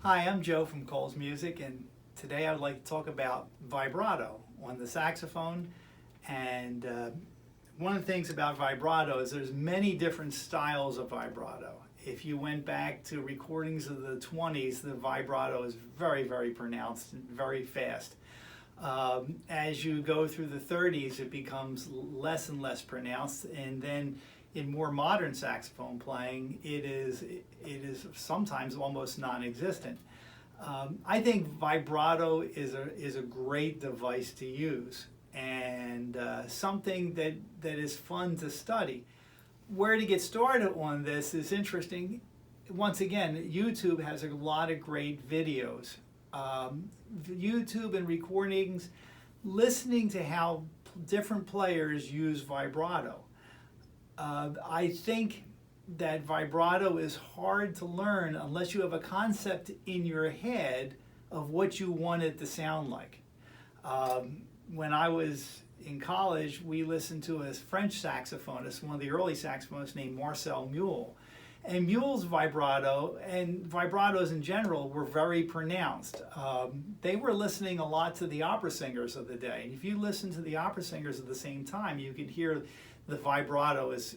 Hi, I'm Joe from Cole's Music, and today I'd like to talk about vibrato on the saxophone. And one of the things about vibrato is there's many different styles of vibrato. If you went back to recordings of the 20s, the vibrato is very, very pronounced and very fast. As you go through the 30s, it becomes less and less pronounced, and then in more modern saxophone playing, it is sometimes almost non-existent. I think vibrato is a great device to use, and something that is fun to study. Where to get started on this is interesting. Once again, YouTube has a lot of great videos. YouTube and recordings, listening to how different players use vibrato. I think that vibrato is hard to learn unless you have a concept in your head of what you want it to sound like. When I was in college, we listened to a French saxophonist, one of the early saxophonists named Marcel Mule. And Mule's vibrato, and vibratos in general, were very pronounced. They were listening a lot to the opera singers of the day. And if you listen to the opera singers at the same time, you could hear the vibrato is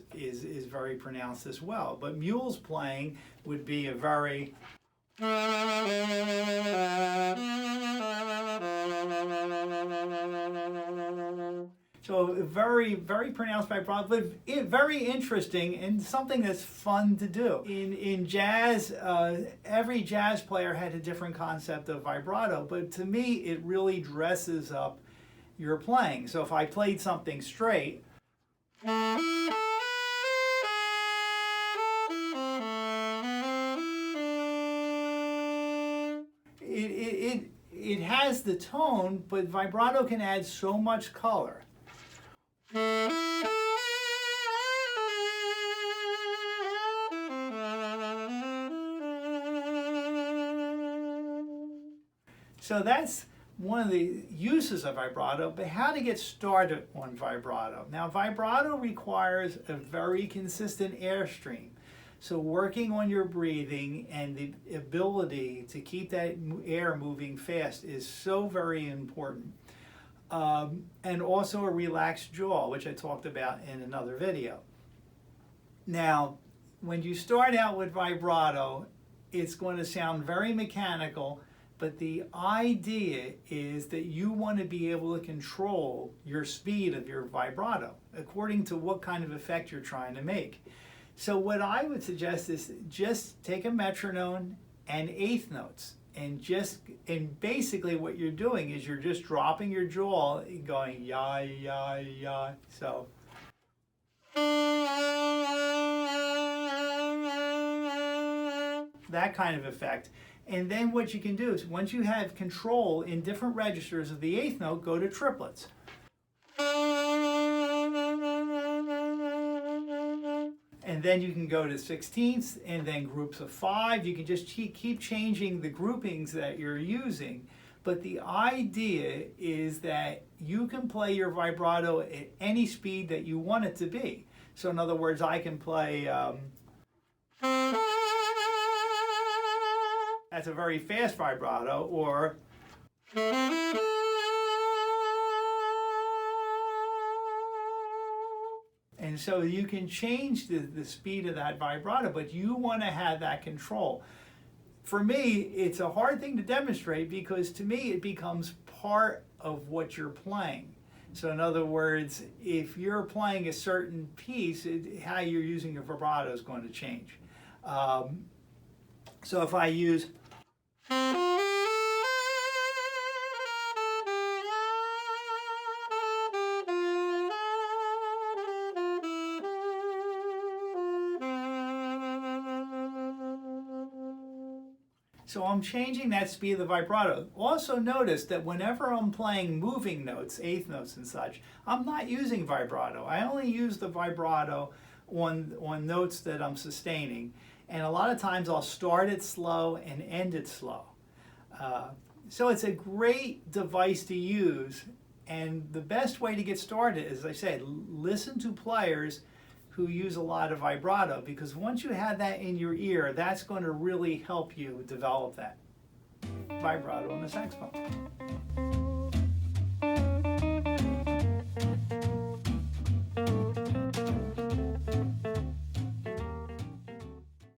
very pronounced as well. But Mule's playing would be a very... So very, very pronounced vibrato, but very interesting and something that's fun to do. In jazz, every jazz player had a different concept of vibrato, but to me, it really dresses up your playing. So if I played something straight, it has the tone, but vibrato can add so much color. So that's one of the uses of vibrato, but how to get started on vibrato. Now, vibrato requires a very consistent airstream. So working on your breathing and the ability to keep that air moving fast is so very important. And also a relaxed jaw, which I talked about in another video. Now, when you start out with vibrato, it's going to sound very mechanical, but the idea is that you want to be able to control your speed of your vibrato according to what kind of effect you're trying to make. So what I would suggest is just take a metronome and eighth notes. And basically what you're doing is you're just dropping your jaw, going ya, ya, ya. So. That kind of effect. And then what you can do is once you have control in different registers of the eighth note, go to triplets. And then you can go to 16ths and then groups of 5. You can just keep changing the groupings that you're using. But the idea is that you can play your vibrato at any speed that you want it to be. So in other words, I can play... that's a very fast vibrato, or... And so you can change the speed of that vibrato, but you want to have that control. For me, it's a hard thing to demonstrate because to me it becomes part of what you're playing. So in other words, if you're playing a certain piece, how you're using your vibrato is going to change. So if I use... So I'm changing that speed of the vibrato. Also notice that whenever I'm playing moving notes, eighth notes and such, I'm not using vibrato. I only use the vibrato on notes that I'm sustaining. And a lot of times I'll start it slow and end it slow. So it's a great device to use. And the best way to get started, as I said, listen to players who use a lot of vibrato, because once you have that in your ear, that's going to really help you develop that. vibrato on the saxophone.